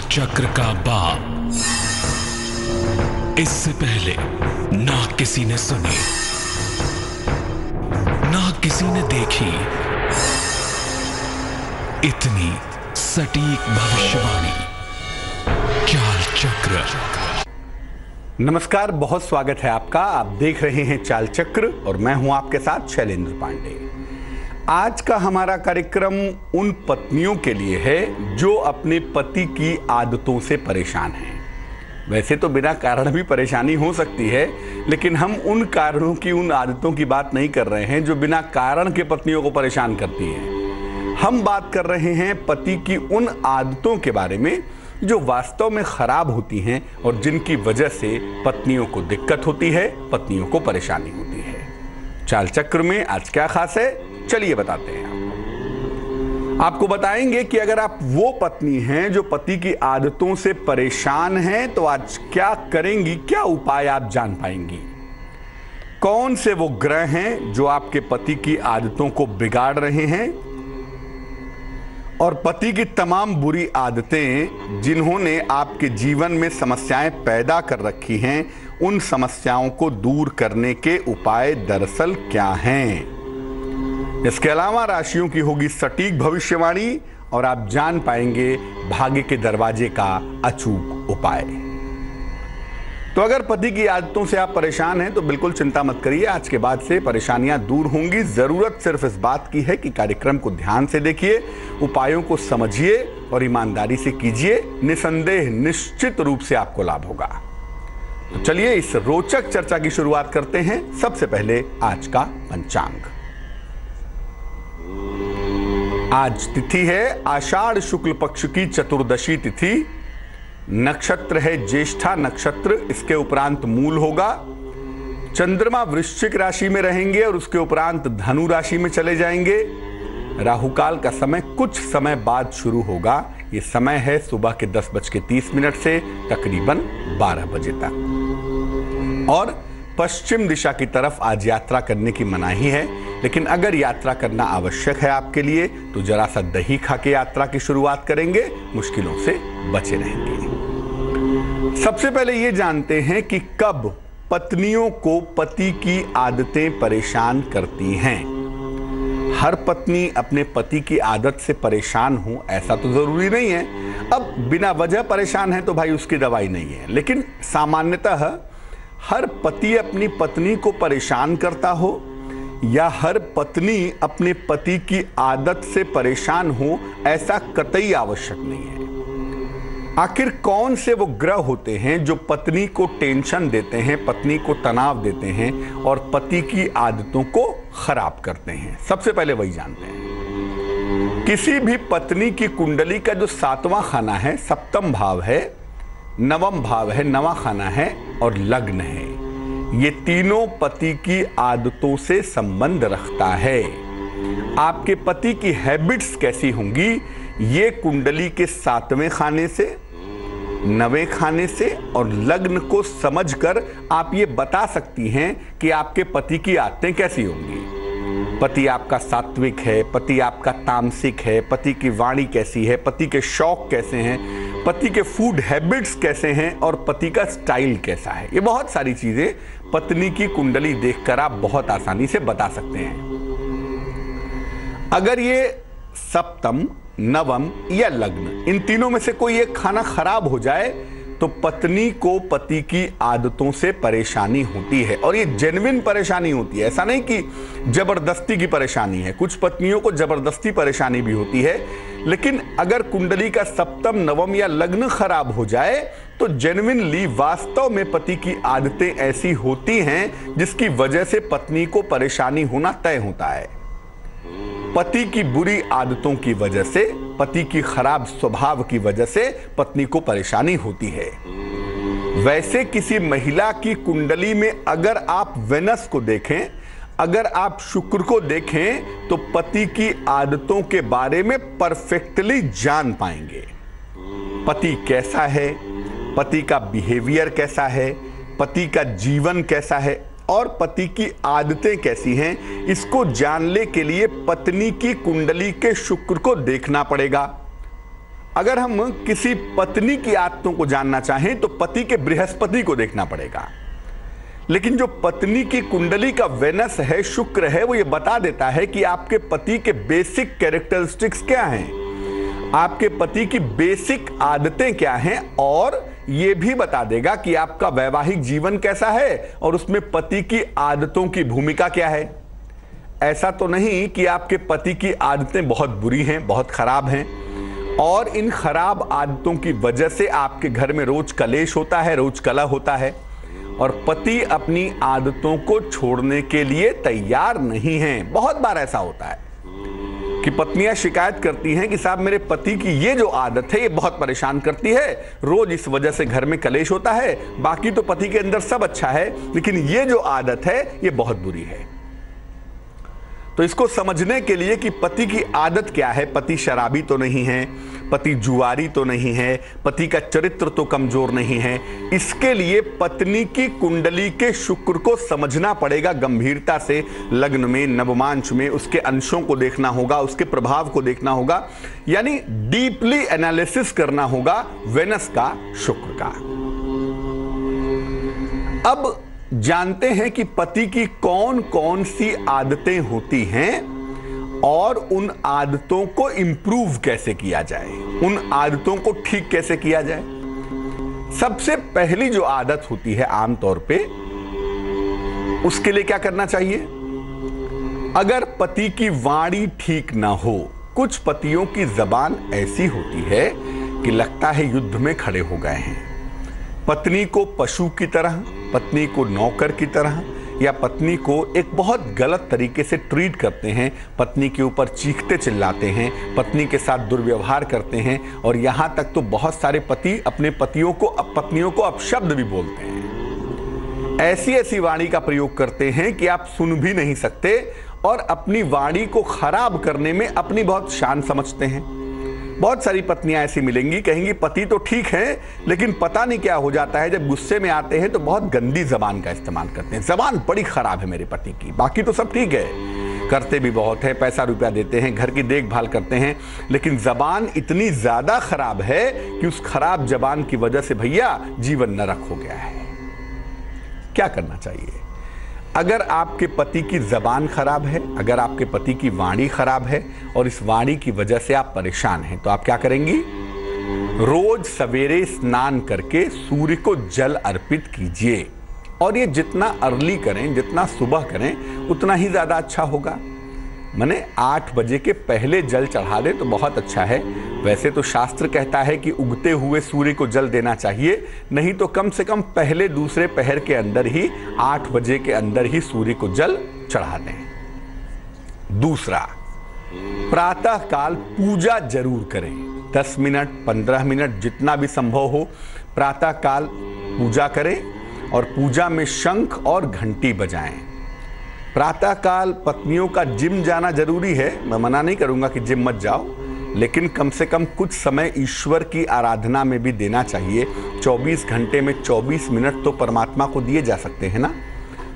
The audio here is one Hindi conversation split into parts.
चक्र का बाप। इससे पहले ना किसी ने सुनी, ना किसी ने देखी इतनी सटीक भविष्यवाणी। चाल चक्र। नमस्कार, बहुत स्वागत है आपका। आप देख रहे हैं चाल चक्र और मैं हूं आपके साथ शैलेंद्र पांडे। आज का हमारा कार्यक्रम उन पत्नियों के लिए है जो अपने पति की आदतों से परेशान हैं। वैसे तो बिना कारण भी परेशानी हो सकती है, लेकिन हम उन कारणों की, उन आदतों की बात नहीं कर रहे हैं जो बिना कारण के पत्नियों को परेशान करती हैं। हम बात कर रहे हैं पति की उन आदतों के बारे में जो वास्तव में खराब होती हैं और जिनकी वजह से पत्नियों को दिक्कत होती है, पत्नियों को परेशानी होती है। चाल चक्र में आज क्या खास है, चलिए बताते हैं। आपको बताएंगे कि अगर आप वो पत्नी हैं जो पति की आदतों से परेशान हैं तो आज क्या करेंगी, क्या उपाय आप जान पाएंगी। कौन से वो ग्रह हैं जो आपके पति की आदतों को बिगाड़ रहे हैं और पति की तमाम बुरी आदतें जिन्होंने आपके जीवन में समस्याएं पैदा कर रखी हैं, उन समस्याओं को दूर करने के उपाय दरअसल क्या हैं। इसके अलावा राशियों की होगी सटीक भविष्यवाणी और आप जान पाएंगे भाग्य के दरवाजे का अचूक उपाय। तो अगर पति की आदतों से आप परेशान हैं तो बिल्कुल चिंता मत करिए, आज के बाद से परेशानियां दूर होंगी। जरूरत सिर्फ इस बात की है कि कार्यक्रम को ध्यान से देखिए, उपायों को समझिए और ईमानदारी से कीजिए। निसंदेह निश्चित रूप से आपको लाभ होगा। तो चलिए इस रोचक चर्चा की शुरुआत करते हैं। सबसे पहले आज का पंचांग। आज तिथि है आषाढ़ शुक्ल पक्ष की चतुर्दशी तिथि। नक्षत्र है ज्येष्ठा नक्षत्र, इसके उपरांत मूल होगा। चंद्रमा वृश्चिक राशि में रहेंगे और उसके उपरांत धनु राशि में चले जाएंगे। राहुकाल का समय कुछ समय बाद शुरू होगा। ये समय है सुबह के 10:30 से तकरीबन 12 बजे तक। और पश्चिम दिशा की तरफ आज यात्रा करने की मनाही है, लेकिन अगर यात्रा करना आवश्यक है आपके लिए तो जरा सा दही खा के यात्रा की शुरुआत करेंगे, मुश्किलों से बचे रहेंगे। सबसे पहले ये जानते हैं कि कब पत्नियों को पति की आदतें परेशान करती हैं। हर पत्नी अपने पति की आदत से परेशान हो ऐसा तो जरूरी नहीं है। अब बिना वजह परेशान है तो भाई उसकी दवाई नहीं है, लेकिन सामान्यतः हर पति अपनी पत्नी को परेशान करता हो या हर पत्नी अपने पति की आदत से परेशान हो ऐसा कतई आवश्यक नहीं है। आखिर कौन से वो ग्रह होते हैं जो पत्नी को टेंशन देते हैं, पत्नी को तनाव देते हैं और पति की आदतों को खराब करते हैं। सबसे पहले वही जानते हैं। किसी भी पत्नी की कुंडली का जो 7वां खाना है, सप्तम भाव है, 9वां भाव है, 9वां खाना है और लग्न है, ये तीनों पति की आदतों से संबंध रखता है। आपके पति की हैबिट्स कैसी होंगी, ये कुंडली के 7वें खाने से, 9वें खाने से और लग्न को समझकर आप ये बता सकती हैं कि आपके पति की आदतें कैसी होंगी। पति आपका सात्विक है, पति आपका तामसिक है, पति की वाणी कैसी है, पति के शौक कैसे हैं, पति के फूड हैबिट्स कैसे हैं और पति का स्टाइल कैसा है। ये बहुत सारी चीजें पत्नी की कुंडली देखकर आप बहुत आसानी से बता सकते हैं। अगर ये सप्तम, नवम या लग्न, इन तीनों में से कोई एक खाना खराब हो जाए तो पत्नी को पति की आदतों से परेशानी होती है और ये जेन्युइन परेशानी होती है। ऐसा नहीं कि जबरदस्ती की परेशानी है। कुछ पत्नियों को जबरदस्ती परेशानी भी होती है, लेकिन अगर कुंडली का सप्तम, नवम या लग्न खराब हो जाए तो जेन्युइनली वास्तव में पति की आदतें ऐसी होती हैं जिसकी वजह से पत्नी को परेशानी होना तय होता है। पति की बुरी आदतों की वजह से, पति की खराब स्वभाव की वजह से पत्नी को परेशानी होती है। वैसे किसी महिला की कुंडली में अगर आप वेनस को देखें, अगर आप शुक्र को देखें तो पति की आदतों के बारे में परफेक्टली जान पाएंगे। पति कैसा है, पति का बिहेवियर कैसा है, पति का जीवन कैसा है और पति की आदतें कैसी हैं, इसको जानने के लिए पत्नी की कुंडली के शुक्र को देखना पड़ेगा। अगर हम किसी पत्नी की आदतों को जानना चाहें तो पति के बृहस्पति को देखना पड़ेगा। लेकिन जो पत्नी की कुंडली का वेनस है, शुक्र है, वो ये बता देता है कि आपके पति के बेसिक कैरेक्टरिस्टिक्स क्या हैं, आपके पति की बेसिक आदतें क्या हैं, और ये भी बता देगा कि आपका वैवाहिक जीवन कैसा है और उसमें पति की आदतों की भूमिका क्या है। ऐसा तो नहीं कि आपके पति की आदतें बहुत बुरी हैं, बहुत खराब हैं, और इन खराब आदतों की वजह से आपके घर में रोज कलेश होता है, रोज कलह होता है, और पति अपनी आदतों को छोड़ने के लिए तैयार नहीं हैं। बहुत बार ऐसा होता है कि पत्नियां शिकायत करती हैं कि साहब मेरे पति की ये जो आदत है ये बहुत परेशान करती है, रोज इस वजह से घर में कलेश होता है, बाकी तो पति के अंदर सब अच्छा है लेकिन ये जो आदत है ये बहुत बुरी है। तो इसको समझने के लिए कि पति की आदत क्या है, पति शराबी तो नहीं है, पति जुआरी तो नहीं है, पति का चरित्र तो कमजोर नहीं है, इसके लिए पत्नी की कुंडली के शुक्र को समझना पड़ेगा गंभीरता से। लग्न में, नवमांश में उसके अंशों को देखना होगा, उसके प्रभाव को देखना होगा, यानी डीपली एनालिसिस करना होगा वेनस का, शुक्र का। अब जानते हैं कि पति की कौन कौन सी आदतें होती हैं और उन आदतों को इंप्रूव कैसे किया जाए, उन आदतों को ठीक कैसे किया जाए। सबसे पहली जो आदत होती है आमतौर पे, उसके लिए क्या करना चाहिए? अगर पति की वाणी ठीक ना हो, कुछ पतियों की जबान ऐसी होती है कि लगता है युद्ध में खड़े हो गए हैं। पत्नी को पशु की तरह, पत्नी को नौकर की तरह, या पत्नी को एक बहुत गलत तरीके से ट्रीट करते हैं, पत्नी के ऊपर चीखते चिल्लाते हैं, पत्नी के साथ दुर्व्यवहार करते हैं, और यहाँ तक तो बहुत सारे पति अपने पत्नियों को अपशब्द भी बोलते हैं। ऐसी ऐसी वाणी का प्रयोग करते हैं कि आप सुन भी नहीं सकते, और अपनी वाणी को खराब करने में अपनी बहुत शान समझते हैं। बहुत सारी पत्नियां ऐसी मिलेंगी, कहेंगी पति तो ठीक है लेकिन पता नहीं क्या हो जाता है, जब गुस्से में आते हैं तो बहुत गंदी जबान का इस्तेमाल करते हैं। जबान बड़ी खराब है मेरे पति की, बाकी तो सब ठीक है, करते भी बहुत है, पैसा रुपया देते हैं, घर की देखभाल करते हैं, लेकिन जबान इतनी ज्यादा खराब है कि उस खराब जबान की वजह से भैया जीवन नरक हो गया है। क्या करना चाहिए? अगर आपके पति की जबान खराब है, अगर आपके पति की वाणी खराब है और इस वाणी की वजह से आप परेशान हैं, तो आप क्या करेंगी? रोज सवेरे स्नान करके सूर्य को जल अर्पित कीजिए, और ये जितना अर्ली करें, जितना सुबह करें, उतना ही ज्यादा अच्छा होगा। माने 8 बजे के पहले जल चढ़ा दे तो बहुत अच्छा है। वैसे तो शास्त्र कहता है कि उगते हुए सूर्य को जल देना चाहिए, नहीं तो कम से कम पहले दूसरे पहर के अंदर ही, 8 बजे के अंदर ही सूर्य को जल चढ़ा दें। दूसरा, प्रातः काल पूजा जरूर करें। 10 मिनट, 15 मिनट, जितना भी संभव हो, प्रातः काल पूजा करें, और पूजा में शंख और घंटी बजाएं। प्रातःकाल पत्नियों का जिम जाना जरूरी है, मैं मना नहीं करूंगा कि जिम मत जाओ, लेकिन कम से कम कुछ समय ईश्वर की आराधना में भी देना चाहिए। 24 घंटे में 24 मिनट तो परमात्मा को दिए जा सकते हैं ना।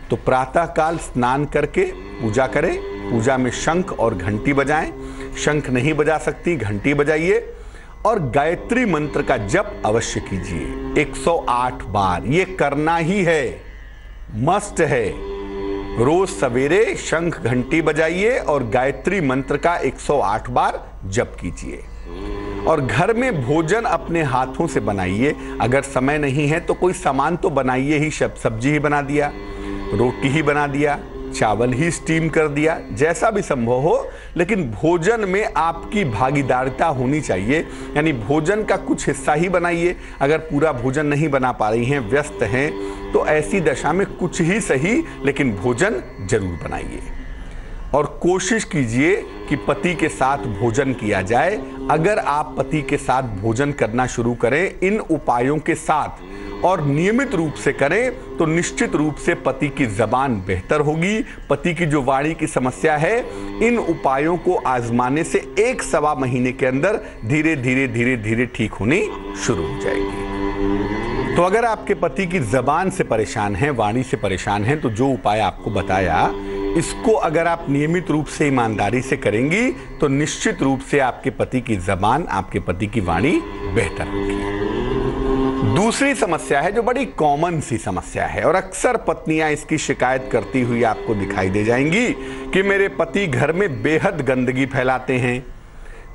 तो प्रातःकाल स्नान करके पूजा करें, पूजा में शंख और घंटी बजाएं। शंख नहीं बजा सकती, घंटी बजाइए, और गायत्री मंत्र का जप अवश्य कीजिए 108 बार। ये करना ही है, मस्ट है। रोज सवेरे शंख घंटी बजाइए और गायत्री मंत्र का 108 बार जप कीजिए। और घर में भोजन अपने हाथों से बनाइए। अगर समय नहीं है तो कोई सामान तो बनाइए ही, सब्जी ही बना दिया, रोटी ही बना दिया, चावल ही स्टीम कर दिया, जैसा भी संभव हो, लेकिन भोजन में आपकी भागीदारिता होनी चाहिए। यानी भोजन का कुछ हिस्सा ही बनाइए। अगर पूरा भोजन नहीं बना पा रही हैं, व्यस्त हैं, तो ऐसी दशा में कुछ ही सही लेकिन भोजन जरूर बनाइए। और कोशिश कीजिए कि पति के साथ भोजन किया जाए। अगर आप पति के साथ भोजन करना शुरू करें इन उपायों के साथ और नियमित रूप से करें, तो निश्चित रूप से पति की जबान बेहतर होगी। पति की जो वाणी की समस्या है, इन उपायों को आजमाने से 1-1.25 महीने के अंदर धीरे धीरे धीरे धीरे ठीक होनी शुरू हो जाएगी। तो अगर आपके पति की जबान से परेशान हैं, वाणी से परेशान हैं, तो जो उपाय आपको बताया इसको अगर आप नियमित रूप से ईमानदारी से करेंगी तो निश्चित रूप से आपके पति की जबान, आपके पति की वाणी बेहतर होगी। दूसरी समस्या है जो बड़ी कॉमन सी समस्या है और अक्सर पत्नियां इसकी शिकायत करती हुई आपको दिखाई दे जाएंगी कि मेरे पति घर में बेहद गंदगी फैलाते हैं,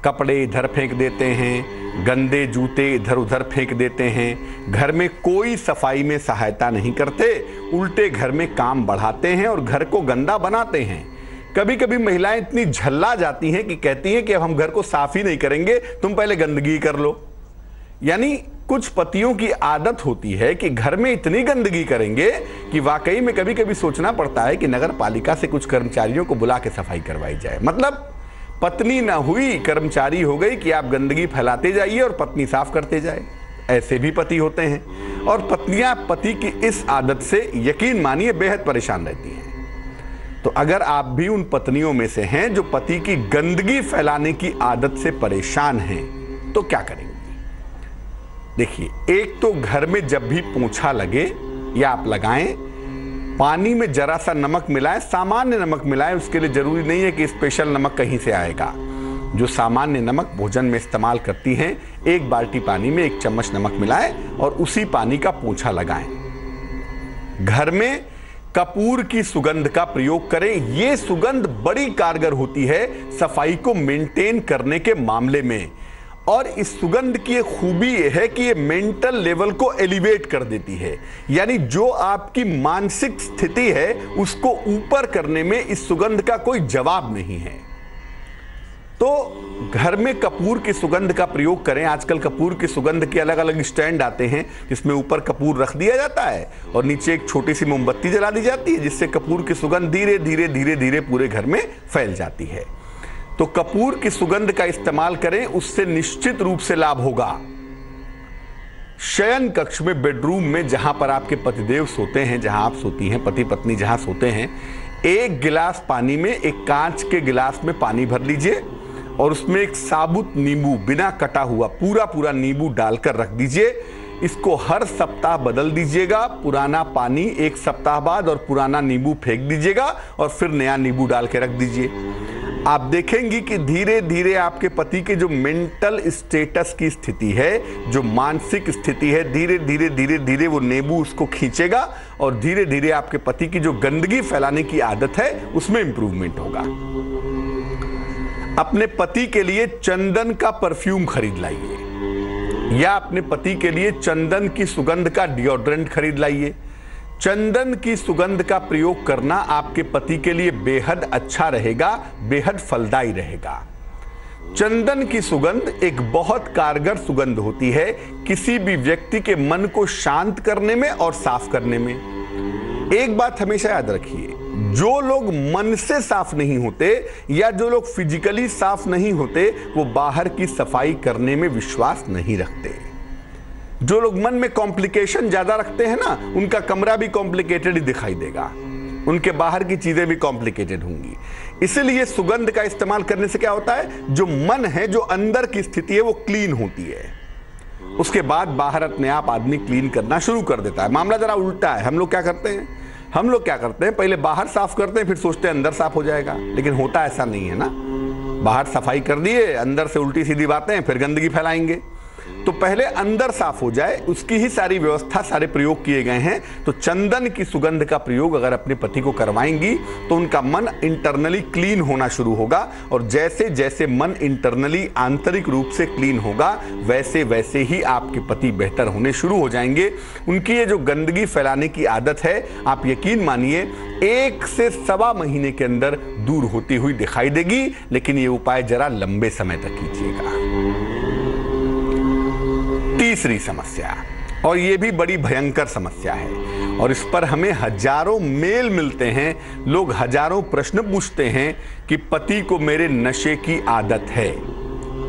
कपड़े इधर फेंक देते हैं, गंदे जूते इधर उधर फेंक देते हैं, घर में कोई सफाई में सहायता नहीं करते, उल्टे घर में काम बढ़ाते हैं और घर को गंदा बनाते हैं। कभी कभी महिलाएं इतनी झल्ला जाती हैं कि कहती हैं कि अब हम घर को साफ ही नहीं करेंगे, तुम पहले गंदगी कर लो। यानी कुछ पतियों की आदत होती है कि घर में इतनी गंदगी करेंगे कि वाकई में कभी कभी सोचना पड़ता है कि नगर पालिका से कुछ कर्मचारियों को बुला के सफाई करवाई जाए। मतलब पत्नी ना हुई, कर्मचारी हो गई कि आप गंदगी फैलाते जाइए और पत्नी साफ करते जाए। ऐसे भी पति होते हैं और पत्नियां पति की इस आदत से यकीन मानिए बेहद परेशान रहती हैं। तो अगर आप भी उन पत्नियों में से हैं जो पति की गंदगी फैलाने की आदत से परेशान हैं, तो क्या करेंगे? देखिए, एक तो घर में जब भी पोंछा लगे या आप लगाएं, पानी में जरा सा नमक मिलाएं, सामान्य नमक मिलाएं। उसके लिए जरूरी नहीं है कि स्पेशल नमक कहीं से आएगा। जो सामान्य नमक भोजन में इस्तेमाल करती हैं, एक बाल्टी पानी में 1 चम्मच नमक मिलाएं और उसी पानी का पोंछा लगाएं। घर में कपूर की सुगंध का प्रयोग करें। यह सुगंध बड़ी कारगर होती है सफाई को मेंटेन करने के मामले में। और इस सुगंध की एक खूबी यह है कि ये मेंटल लेवल को एलिवेट कर देती है, यानी जो आपकी मानसिक स्थिति है उसको ऊपर करने में इस सुगंध का कोई जवाब नहीं है। तो घर में कपूर की सुगंध का प्रयोग करें। आजकल कपूर की सुगंध के अलग अलग स्टैंड आते हैं जिसमें ऊपर कपूर रख दिया जाता है और नीचे एक छोटी सी मोमबत्ती जला दी जाती है, जिससे कपूर की सुगंध धीरे धीरे धीरे धीरे पूरे घर में फैल जाती है। तो कपूर की सुगंध का इस्तेमाल करें, उससे निश्चित रूप से लाभ होगा। शयन कक्ष में, बेडरूम में, जहां पर आपके पतिदेव सोते हैं, जहां आप सोती हैं, पति पत्नी जहां सोते हैं, 1 गिलास पानी में, एक कांच के गिलास में पानी भर लीजिए और उसमें एक साबुत नींबू, बिना कटा हुआ पूरा नींबू डालकर रख दीजिए। इसको हर सप्ताह बदल दीजिएगा। पुराना पानी 1 सप्ताह बाद और पुराना नींबू फेंक दीजिएगा और फिर नया नींबू डाल के रख दीजिए। आप देखेंगी कि धीरे धीरे आपके पति के जो मेंटल स्टेटस की स्थिति है, जो मानसिक स्थिति है, धीरे धीरे धीरे धीरे वो नींबू उसको खींचेगा और धीरे धीरे आपके पति की जो गंदगी फैलाने की आदत है उसमें इंप्रूवमेंट होगा। अपने पति के लिए चंदन का परफ्यूम खरीद लाइए या अपने पति के लिए चंदन की सुगंध का डिओड्रेंट खरीद लाइए। चंदन की सुगंध का प्रयोग करना आपके पति के लिए बेहद अच्छा रहेगा, बेहद फलदायी रहेगा। चंदन की सुगंध एक बहुत कारगर सुगंध होती है किसी भी व्यक्ति के मन को शांत करने में और साफ करने में। एक बात हमेशा याद रखिए, जो लोग मन से साफ नहीं होते या जो लोग फिजिकली साफ नहीं होते, वो बाहर की सफाई करने में विश्वास नहीं रखते। जो लोग मन में कॉम्प्लिकेशन ज्यादा रखते हैं ना, उनका कमरा भी कॉम्प्लिकेटेड ही दिखाई देगा, उनके बाहर की चीजें भी कॉम्प्लिकेटेड होंगी। इसलिए सुगंध का इस्तेमाल करने से क्या होता है, जो मन है, जो अंदर की स्थिति है, वो क्लीन होती है। उसके बाद बाहर अपने आप आदमी क्लीन करना शुरू कर देता है। मामला जरा उल्टा है। हम लोग क्या करते हैं, पहले बाहर साफ करते हैं, फिर सोचते हैं अंदर साफ हो जाएगा। लेकिन होता ऐसा नहीं है ना। बाहर सफाई कर दिए, अंदर से उल्टी सीधी बातें, फिर गंदगी फैलाएंगे। तो पहले अंदर साफ हो जाए, उसकी ही सारी व्यवस्था, सारे प्रयोग किए गए हैं। तो चंदन की सुगंध का प्रयोग अगर अपने पति को करवाएंगी तो उनका मन इंटरनली क्लीन होना शुरू होगा और जैसे जैसे मन इंटरनली, आंतरिक रूप से क्लीन होगा, वैसे वैसे ही आपके पति बेहतर होने शुरू हो जाएंगे। उनकी ये जो गंदगी फैलाने की आदत है, आप यकीन मानिए 1 से 1.25 महीने के अंदर दूर होती हुई दिखाई देगी। लेकिन ये उपाय जरा लंबे समय तक कीजिएगा। तीसरी समस्या, और यह भी बड़ी भयंकर समस्या है और इस पर हमें हजारों मेल मिलते हैं, लोग हजारों प्रश्न पूछते हैं कि पति को मेरे नशे की आदत है,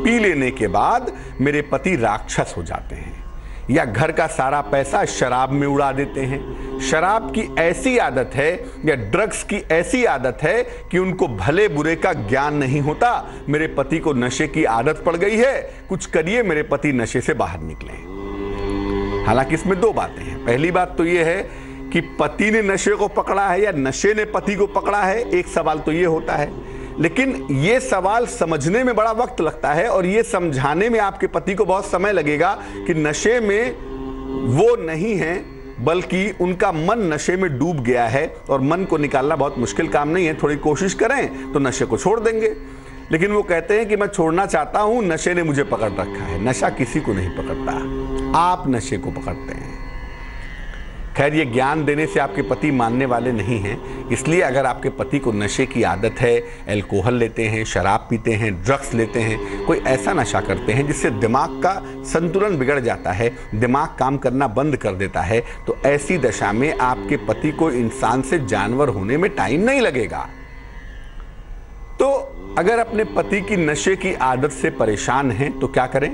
पी लेने के बाद मेरे पति राक्षस हो जाते हैं या घर का सारा पैसा शराब में उड़ा देते हैं। शराब की ऐसी आदत है या ड्रग्स की ऐसी आदत है कि उनको भले बुरे का ज्ञान नहीं होता। मेरे पति को नशे की आदत पड़ गई है, कुछ करिए, मेरे पति नशे से बाहर निकलें। हालांकि इसमें 2 बातें हैं। पहली बात तो यह है कि पति ने नशे को पकड़ा है या नशे ने पति को पकड़ा है, एक सवाल तो ये होता है। लेकिन ये सवाल समझने में बड़ा वक्त लगता है और ये समझाने में आपके पति को बहुत समय लगेगा कि नशे में वो नहीं है, बल्कि उनका मन नशे में डूब गया है और मन को निकालना बहुत मुश्किल काम नहीं है। थोड़ी कोशिश करें तो नशे को छोड़ देंगे। लेकिन वो कहते हैं कि मैं छोड़ना चाहता हूं, नशे ने मुझे पकड़ रखा है। नशा किसी को नहीं पकड़ता, आप नशे को पकड़ते हैं। खैर, ये ज्ञान देने से आपके पति मानने वाले नहीं हैं, इसलिए अगर आपके पति को नशे की आदत है, अल्कोहल लेते हैं, शराब पीते हैं, ड्रग्स लेते हैं, कोई ऐसा नशा करते हैं जिससे दिमाग का संतुलन बिगड़ जाता है, दिमाग काम करना बंद कर देता है, तो ऐसी दशा में आपके पति को इंसान से जानवर होने में टाइम नहीं लगेगा। तो अगर अपने पति की नशे की आदत से परेशान हैं तो क्या करें?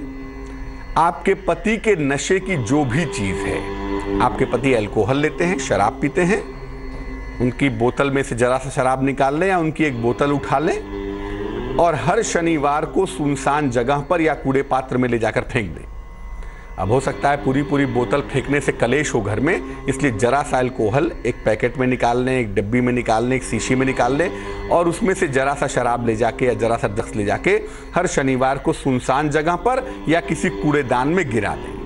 आपके पति के नशे की जो भी चीज है, आपके पति अल्कोहल लेते हैं, शराब पीते हैं, उनकी बोतल में से जरा सा शराब निकाल लें या उनकी एक बोतल उठा लें और हर शनिवार को सुनसान जगह पर या कूड़े पात्र में ले जाकर फेंक दें। अब हो सकता है पूरी पूरी बोतल फेंकने से कलेश हो घर में, इसलिए जरा सा अल्कोहल एक पैकेट में निकाल लें, एक डिब्बी में निकाल लें, एक शीशी में निकाल लें और उसमें से जरा सा शराब ले जाके या जरा सा ड्रग्स ले जाके हर शनिवार को सुनसान जगह पर या किसी कूड़ेदान में गिरा दें।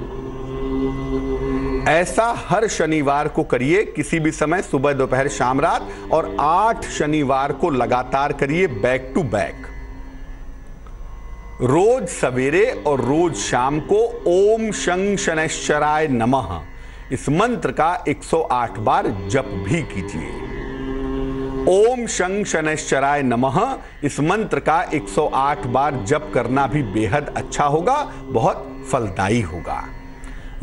ऐसा हर शनिवार को करिए, किसी भी समय, सुबह, दोपहर, शाम, रात, और 8 शनिवार को लगातार करिए, बैक टू बैक। रोज सवेरे और रोज शाम को ओम शं शनैश्चराय नमः इस मंत्र का 108 बार जप भी कीजिए। ओम शं शनैश्चराय नमः इस मंत्र का 108 बार जप करना भी बेहद अच्छा होगा, बहुत फलदायी होगा।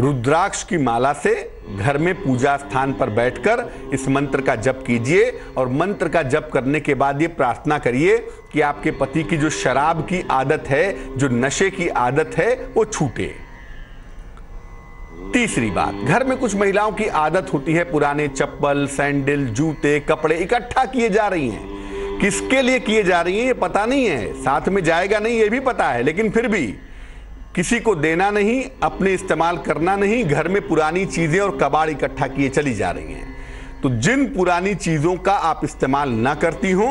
रुद्राक्ष की माला से घर में पूजा स्थान पर बैठकर इस मंत्र का जप कीजिए और मंत्र का जप करने के बाद ये प्रार्थना करिए कि आपके पति की जो शराब की आदत है, जो नशे की आदत है, वो छूटे। तीसरी बात, घर में कुछ महिलाओं की आदत होती है पुराने चप्पल, सैंडल, जूते, कपड़े इकट्ठा किए जा रही हैं। किसके लिए किए जा रही हैं ये पता नहीं है, साथ में जाएगा नहीं ये भी पता है, लेकिन फिर भी किसी को देना नहीं, अपने इस्तेमाल करना नहीं, घर में पुरानी चीजें और कबाड़ इकट्ठा किए चली जा रही हैं। तो जिन पुरानी चीजों का आप इस्तेमाल ना करती हो,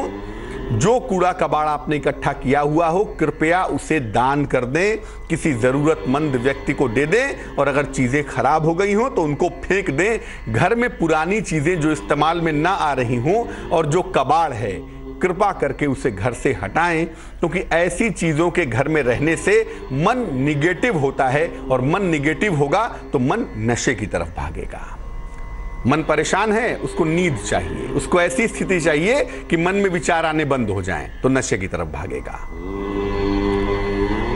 जो कूड़ा कबाड़ आपने इकट्ठा किया हुआ हो, कृपया उसे दान कर दें, किसी जरूरतमंद व्यक्ति को दे दें और अगर चीजें खराब हो गई हो तो उनको फेंक दें। घर में पुरानी चीजें जो इस्तेमाल में ना आ रही हों और जो कबाड़ है, कृपा करके उसे घर से हटाएं, क्योंकि ऐसी चीजों के घर में रहने से मन निगेटिव होता है और मन निगेटिव होगा तो मन नशे की तरफ भागेगा। मन परेशान है, उसको नींद चाहिए, उसको ऐसी स्थिति चाहिए कि मन में विचार आने बंद हो जाएं, तो नशे की तरफ भागेगा।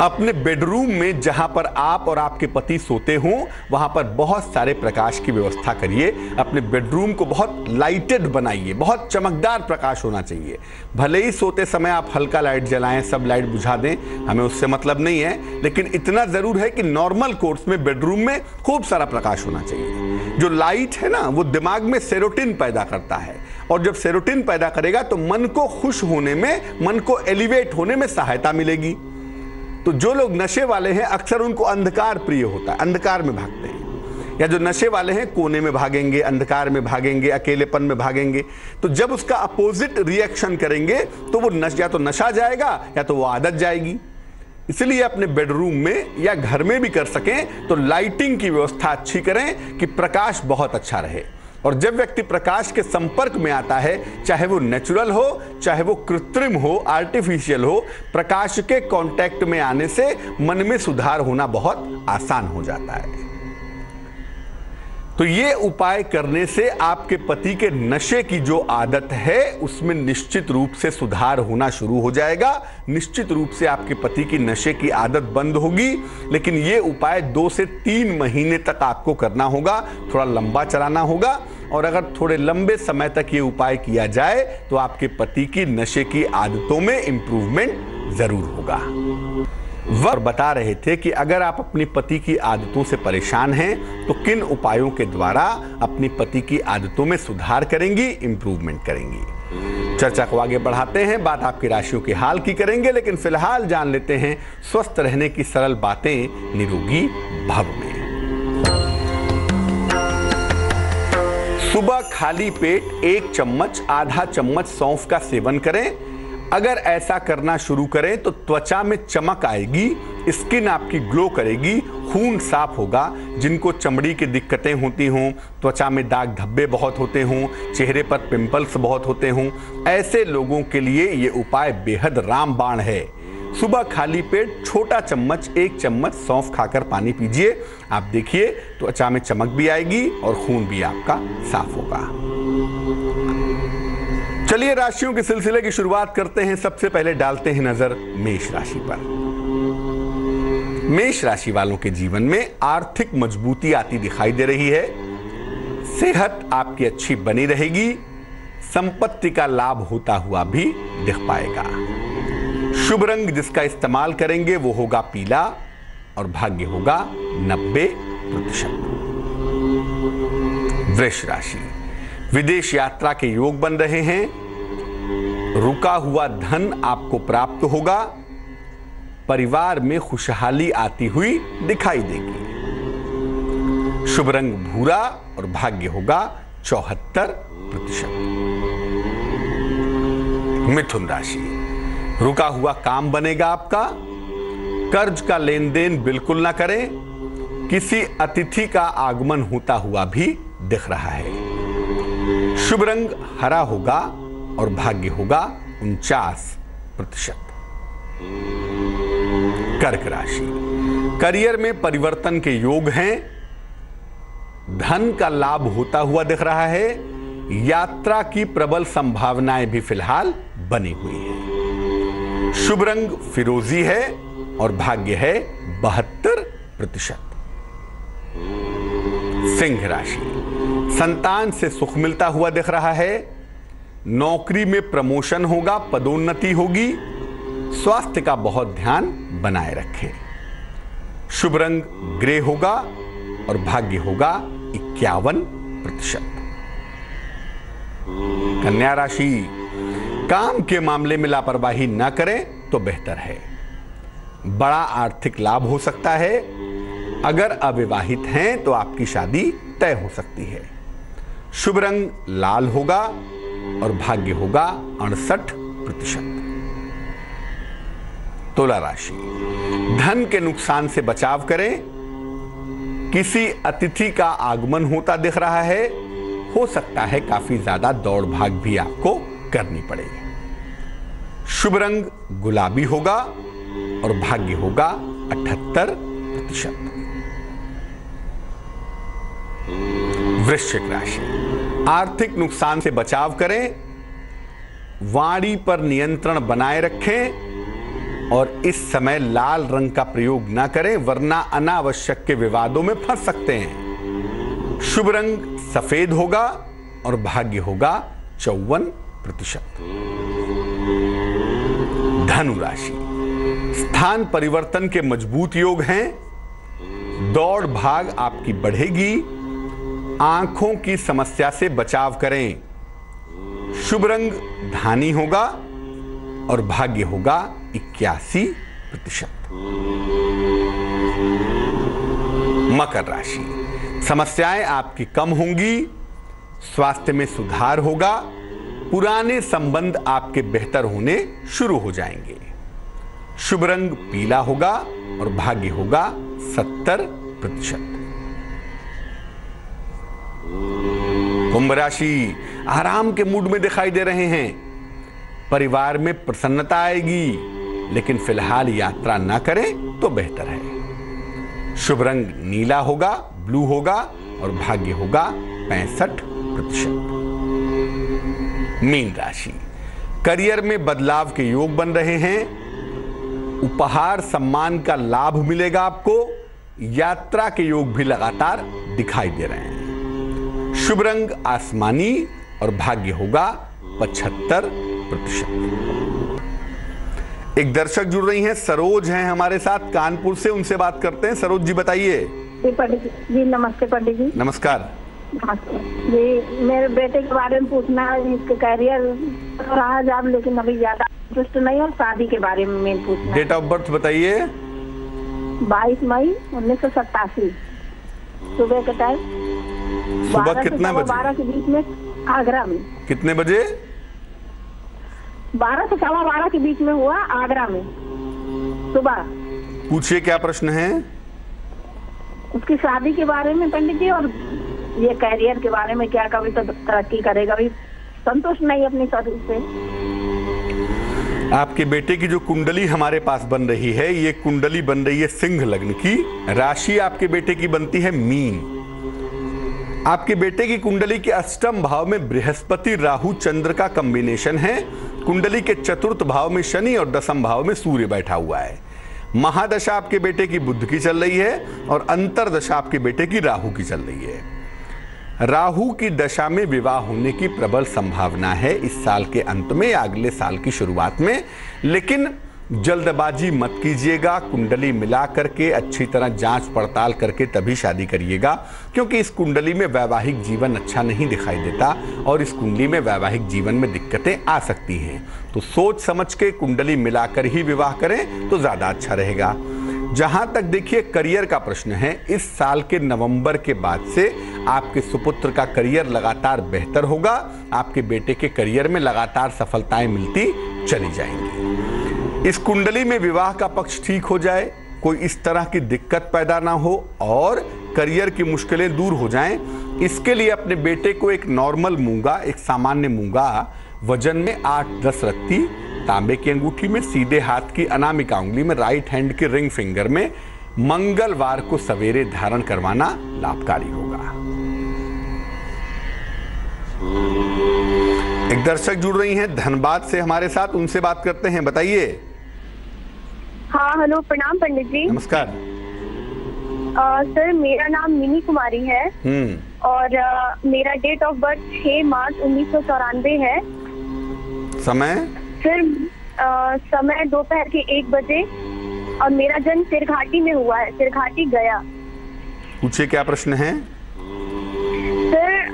अपने बेडरूम में जहां पर आप और आपके पति सोते हों, वहां पर बहुत सारे प्रकाश की व्यवस्था करिए। अपने बेडरूम को बहुत लाइटेड बनाइए, बहुत चमकदार प्रकाश होना चाहिए। भले ही सोते समय आप हल्का लाइट जलाएं, सब लाइट बुझा दें, हमें उससे मतलब नहीं है, लेकिन इतना जरूर है कि नॉर्मल कोर्स में बेडरूम में खूब सारा प्रकाश होना चाहिए। जो लाइट है ना, वो दिमाग में सेरोटिन पैदा करता है और जब सेरोटिन पैदा करेगा तो मन को खुश होने में, मन को एलिवेट होने में सहायता मिलेगी। तो जो लोग नशे वाले हैं अक्सर उनको अंधकार प्रिय होता है, अंधकार में भागते हैं, या जो नशे वाले हैं कोने में भागेंगे, अंधकार में भागेंगे, अकेलेपन में भागेंगे। तो जब उसका अपोजिट रिएक्शन करेंगे तो वो या तो नशा जाएगा या तो वो आदत जाएगी। इसलिए अपने बेडरूम में या घर में भी कर सकें तो लाइटिंग की व्यवस्था अच्छी करें कि प्रकाश बहुत अच्छा रहे। और जब व्यक्ति प्रकाश के संपर्क में आता है, चाहे वो नेचुरल हो, चाहे वो कृत्रिम हो, आर्टिफिशियल हो, प्रकाश के कांटेक्ट में आने से मन में सुधार होना बहुत आसान हो जाता है। तो ये उपाय करने से आपके पति के नशे की जो आदत है उसमें निश्चित रूप से सुधार होना शुरू हो जाएगा। निश्चित रूप से आपके पति की नशे की आदत बंद होगी, लेकिन ये उपाय 2 से 3 महीने तक आपको करना होगा, थोड़ा लंबा चलाना होगा। और अगर थोड़े लंबे समय तक ये उपाय किया जाए तो आपके पति की नशे की आदतों में इंप्रूवमेंट जरूर होगा। वह बता रहे थे कि अगर आप अपनी पति की आदतों से परेशान हैं तो किन उपायों के द्वारा अपनी पति की आदतों में सुधार करेंगी, इंप्रूवमेंट करेंगी। चर्चा को आगे बढ़ाते हैं, बात आपकी राशियों के हाल की करेंगे, लेकिन फिलहाल जान लेते हैं स्वस्थ रहने की सरल बातें निरोगी भव में। सुबह खाली पेट 1 चम्मच आधा चम्मच सौंफ का सेवन करें। अगर ऐसा करना शुरू करें तो त्वचा में चमक आएगी, स्किन आपकी ग्लो करेगी, खून साफ होगा। जिनको चमड़ी की दिक्कतें होती हों, त्वचा में दाग धब्बे बहुत होते हों, चेहरे पर पिंपल्स बहुत होते हों, ऐसे लोगों के लिए ये उपाय बेहद रामबाण है। सुबह खाली पेट छोटा चम्मच 1 चम्मच सौंफ खाकर पानी पीजिए। आप देखिए त्वचा में चमक भी आएगी और खून भी आपका साफ होगा। चलिए राशियों के सिलसिले की शुरुआत करते हैं। सबसे पहले डालते हैं नजर मेष राशि पर। मेष राशि वालों के जीवन में आर्थिक मजबूती आती दिखाई दे रही है। सेहत आपकी अच्छी बनी रहेगी। संपत्ति का लाभ होता हुआ भी दिख पाएगा। शुभ रंग जिसका इस्तेमाल करेंगे वो होगा पीला और भाग्य होगा 90%। वृष राशि, विदेश यात्रा के योग बन रहे हैं। रुका हुआ धन आपको प्राप्त होगा। परिवार में खुशहाली आती हुई दिखाई देगी। शुभ रंग भूरा और भाग्य होगा 74%। मिथुन राशि, रुका हुआ काम बनेगा आपका। कर्ज का लेन देन बिल्कुल ना करें। किसी अतिथि का आगमन होता हुआ भी दिख रहा है। शुभ रंग हरा होगा और भाग्य होगा 49%। कर्क राशि, करियर में परिवर्तन के योग हैं। धन का लाभ होता हुआ दिख रहा है। यात्रा की प्रबल संभावनाएं भी फिलहाल बनी हुई हैं। शुभ रंग फिरोजी है और भाग्य है 72%। सिंह राशि, संतान से सुख मिलता हुआ दिख रहा है। नौकरी में प्रमोशन होगा, पदोन्नति होगी। स्वास्थ्य का बहुत ध्यान बनाए रखें। शुभ रंग ग्रे होगा और भाग्य होगा 51%। कन्या राशि, काम के मामले में लापरवाही न करें तो बेहतर है। बड़ा आर्थिक लाभ हो सकता है। अगर अविवाहित हैं तो आपकी शादी तय हो सकती है। शुभ रंग लाल होगा और भाग्य होगा 68%। तुला राशि, धन के नुकसान से बचाव करें। किसी अतिथि का आगमन होता दिख रहा है। हो सकता है काफी ज्यादा दौड़ भाग भी आपको करनी पड़े। शुभ रंग गुलाबी होगा और भाग्य होगा 78%। वृश्चिक राशि, आर्थिक नुकसान से बचाव करें। वाणी पर नियंत्रण बनाए रखें और इस समय लाल रंग का प्रयोग ना करें वरना अनावश्यक के विवादों में फंस सकते हैं। शुभ रंग सफेद होगा और भाग्य होगा 54%। धनु राशि, स्थान परिवर्तन के मजबूत योग हैं। दौड़ भाग आपकी बढ़ेगी। आंखों की समस्या से बचाव करें। शुभ रंग धानी होगा और भाग्य होगा 81%। मकर राशि, समस्याएं आपकी कम होंगी। स्वास्थ्य में सुधार होगा। पुराने संबंध आपके बेहतर होने शुरू हो जाएंगे। शुभ रंग पीला होगा और भाग्य होगा 70%। कुंभ राशि, आराम के मूड में दिखाई दे रहे हैं। परिवार में प्रसन्नता आएगी, लेकिन फिलहाल यात्रा ना करें तो बेहतर है। शुभ रंग नीला होगा, ब्लू होगा और भाग्य होगा 65%। मीन राशि, करियर में बदलाव के योग बन रहे हैं। उपहार सम्मान का लाभ मिलेगा आपको। यात्रा के योग भी लगातार दिखाई दे रहे हैं। शुभ रंग आसमानी और भाग्य होगा 75%। एक दर्शक जुड़ रही हैं, सरोज हैं हमारे साथ कानपुर से, उनसे बात करते हैं। सरोज जी बताइए। जी नमस्ते पंडित जी। नमस्कार। नमस्ते जी, मेरे बेटे के बारे में पूछना है। कैरियर रहा जॉब, लेकिन अभी ज्यादा इंटरेस्ट नहीं है। शादी के बारे में पूछना। डेट ऑफ बर्थ बताइए। 22 मई 1987 सुबह के टाइम। सुबह कितने बजे? 12 के बीच में आगरा में। कितने बजे? 12 से 12:15 के बीच में हुआ आगरा में सुबह। पूछिए क्या प्रश्न है? उसकी शादी के बारे में पंडित जी, और ये कैरियर के बारे में, क्या कभी तो तरक्की करेगा, भी संतुष्ट नहीं अपनी शरीर से। आपके बेटे की जो कुंडली हमारे पास बन रही है, ये कुंडली बन रही है सिंह लग्न की। राशि आपके बेटे की बनती है मीन। आपके बेटे की कुंडली के अष्टम भाव में बृहस्पति राहु चंद्र का कॉम्बिनेशन है। कुंडली के चतुर्थ भाव में शनि और दसम भाव में सूर्य बैठा हुआ है। महादशा आपके बेटे की बुध की चल रही है और अंतरदशा आपके बेटे की राहु की चल रही है। राहु की दशा में विवाह होने की प्रबल संभावना है इस साल के अंत में या अगले साल की शुरुआत में, लेकिन जल्दबाजी मत कीजिएगा। कुंडली मिला करके अच्छी तरह जांच पड़ताल करके तभी शादी करिएगा, क्योंकि इस कुंडली में वैवाहिक जीवन अच्छा नहीं दिखाई देता और इस कुंडली में वैवाहिक जीवन में दिक्कतें आ सकती हैं। तो सोच समझ के कुंडली मिलाकर ही विवाह करें तो ज्यादा अच्छा रहेगा। जहां तक देखिए करियर का प्रश्न है, इस साल के नवंबर के बाद से आपके सुपुत्र का करियर लगातार बेहतर होगा। आपके बेटे के करियर में लगातार सफलताएं मिलती चली जाएंगी। इस कुंडली में विवाह का पक्ष ठीक हो जाए, कोई इस तरह की दिक्कत पैदा ना हो और करियर की मुश्किलें दूर हो जाएं, इसके लिए अपने बेटे को एक नॉर्मल मूंगा, एक सामान्य मूंगा वजन में 8-10 रत्ती तांबे की अंगूठी में, सीधे हाथ की अनामिका उंगली में, राइट हैंड के रिंग फिंगर में मंगलवार को सवेरे धारण करवाना लाभकारी होगा। एक दर्शक जुड़ रही हैं धनबाद से हमारे साथ, उनसे बात करते हैं। बताइए। हाँ, हेलो, प्रणाम पंडित जी। नमस्कार। सर, मेरा नाम मिनी कुमारी है और मेरा डेट ऑफ बर्थ 6 मार्च 1994 है। समय? सर, समय दोपहर के 1 बजे और मेरा जन्म सिरघाटी में हुआ है, सिरघाटी गया। पूछिए क्या प्रश्न है? सर,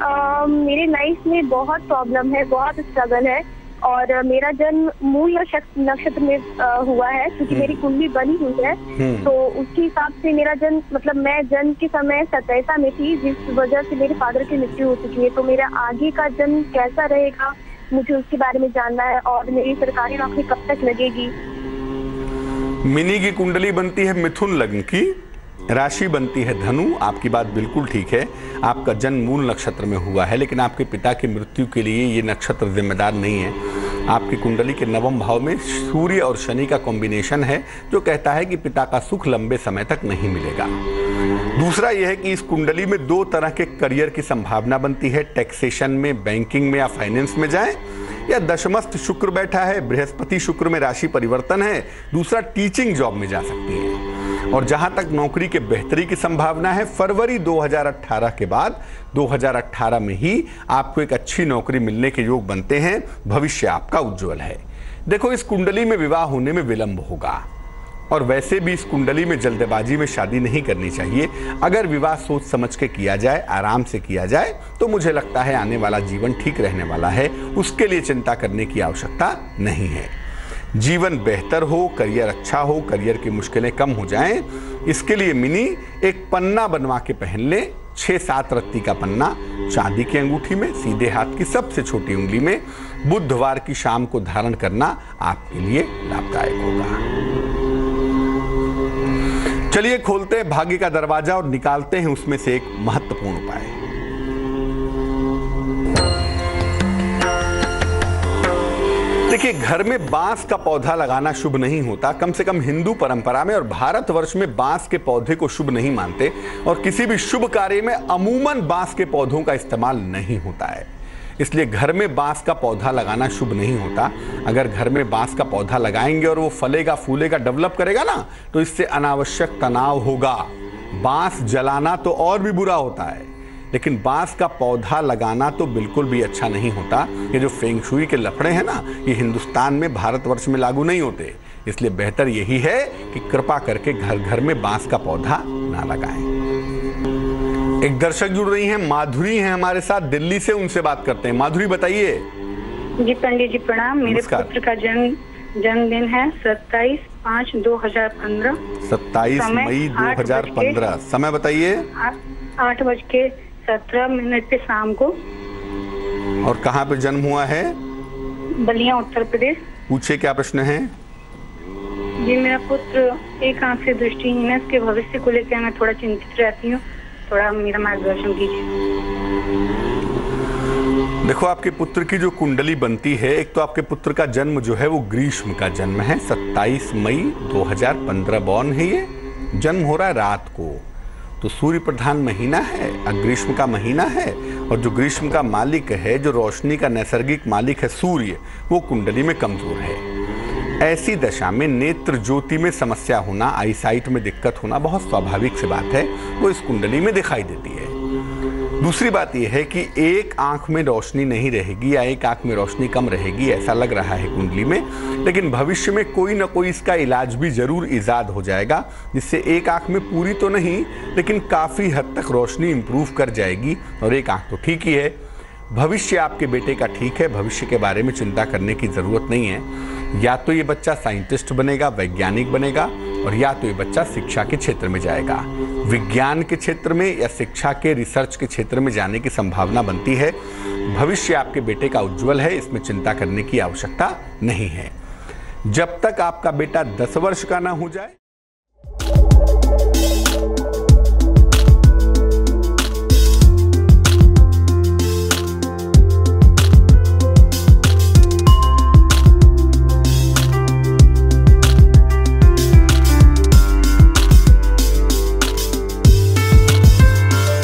मेरे लाइफ में बहुत प्रॉब्लम है, बहुत स्ट्रगल है और मेरा जन्म मूल नक्षत्र में हुआ है, क्योंकि मेरी कुंडली बनी हुई है। तो उसके हिसाब से मेरा जन्म, मतलब मैं जन्म के समय 27 में थी, जिस वजह से मेरे फादर की मृत्यु हो चुकी है। तो मेरा आगे का जन्म कैसा रहेगा, मुझे उसके बारे में जानना है और मेरी सरकारी नौकरी कब तक लगेगी। मिनी की कुंडली बनती है मिथुन लग्न की, राशि बनती है धनु। आपकी बात बिल्कुल ठीक है, आपका जन्म मूल नक्षत्र में हुआ है, लेकिन आपके पिता की मृत्यु के लिए ये नक्षत्र जिम्मेदार नहीं है। आपकी कुंडली के नवम भाव में सूर्य और शनि का कॉम्बिनेशन है, जो कहता है कि पिता का सुख लंबे समय तक नहीं मिलेगा। दूसरा यह है कि इस कुंडली में 2 तरह के करियर की संभावना बनती है, टैक्सेशन में, बैंकिंग में या फाइनेंस में जाएं, या दशमस्थ शुक्र बैठा है, बृहस्पति शुक्र में राशि परिवर्तन है। दूसरा टीचिंग जॉब में जा सकती है। और जहां तक नौकरी के बेहतरी की संभावना है, फरवरी 2018 के बाद 2018 में ही आपको एक अच्छी नौकरी मिलने के योग बनते हैं। भविष्य आपका उज्जवल है। देखो, इस कुंडली में विवाह होने में विलंब होगा और वैसे भी इस कुंडली में जल्दबाजी में शादी नहीं करनी चाहिए। अगर विवाह सोच समझ के किया जाए, आराम से किया जाए, तो मुझे लगता है आने वाला जीवन ठीक रहने वाला है। उसके लिए चिंता करने की आवश्यकता नहीं है। जीवन बेहतर हो, करियर अच्छा हो, करियर की मुश्किलें कम हो जाएं, इसके लिए मिनी एक पन्ना बनवा के पहन ले। 6-7 रत्ती का पन्ना चांदी की अंगूठी में, सीधे हाथ की सबसे छोटी उंगली में, बुधवार की शाम को धारण करना आपके लिए लाभदायक होगा। चलिए खोलते हैं भाग्य का दरवाजा और निकालते हैं उसमें से एक महत्वपूर्ण उपाय। देखिए, घर में बांस का पौधा लगाना शुभ नहीं होता। कम से कम हिंदू परंपरा में और भारतवर्ष में बांस के पौधे को शुभ नहीं मानते और किसी भी शुभ कार्य में अमूमन बांस के पौधों का इस्तेमाल नहीं होता है। इसलिए घर में बांस का पौधा लगाना शुभ नहीं होता। अगर घर में बांस का पौधा लगाएंगे और वो फलेगा, फूलेगा, डेवलप करेगा ना, तो इससे अनावश्यक तनाव होगा। बांस जलाना तो और भी बुरा होता है, लेकिन बांस का पौधा लगाना तो बिल्कुल भी अच्छा नहीं होता। ये जो फेंग शुई के लफड़े हैं ना, ये हिंदुस्तान में, भारतवर्ष में लागू नहीं होते। इसलिए बेहतर यही है कि कृपा करके घर घर में बांस का पौधा ना लगाएं। एक दर्शक जुड़ रही हैं, माधुरी हैं हमारे साथ दिल्ली से, उनसे बात करते हैं। माधुरी, बताइए। जी पंडित जी प्रणाम। मेरे पुत्र का जन्मदिन है 27/5/2015। 27 मई 2015। समय बताइए। 8:27 17 मिनट पे शाम को। और कहाँ पे जन्म हुआ है? बलिया, उत्तर प्रदेश। पूछे, क्या प्रश्न है? जी, मेरा पुत्र एक आंख से दृष्टिहीन है, इसके भविष्य को लेकर मैं थोड़ा चिंतित रहती हूँ, थोड़ा मेरा मार्गदर्शन कीजिए। देखो, आपके पुत्र की जो कुंडली बनती है, एक तो आपके पुत्र का जन्म जो है वो ग्रीष्म का जन्म है, 27 मई 2015 बॉर्न है। ये जन्म हो रहा है रात को, तो सूर्य प्रधान महीना है, ग्रीष्म का महीना है। और जो ग्रीष्म का मालिक है, जो रोशनी का नैसर्गिक मालिक है सूर्य, वो कुंडली में कमजोर है। ऐसी दशा में नेत्र ज्योति में समस्या होना, आईसाइट में दिक्कत होना बहुत स्वाभाविक सी बात है, वो इस कुंडली में दिखाई देती है। दूसरी बात यह है कि एक आंख में रोशनी नहीं रहेगी या एक आंख में रोशनी कम रहेगी, ऐसा लग रहा है कुंडली में, लेकिन भविष्य में कोई ना कोई इसका इलाज भी जरूर इजाद हो जाएगा, जिससे एक आंख में पूरी तो नहीं लेकिन काफी हद तक रोशनी इंप्रूव कर जाएगी। और एक आंख तो ठीक ही है। भविष्य आपके बेटे का ठीक है, भविष्य के बारे में चिंता करने की जरूरत नहीं है। या तो ये बच्चा साइंटिस्ट बनेगा, वैज्ञानिक बनेगा, और या तो ये बच्चा शिक्षा के क्षेत्र में जाएगा। विज्ञान के क्षेत्र में या शिक्षा के रिसर्च के क्षेत्र में जाने की संभावना बनती है। भविष्य आपके बेटे का उज्जवल है, इसमें चिंता करने की आवश्यकता नहीं है। जब तक आपका बेटा 10 वर्ष का ना हो जाए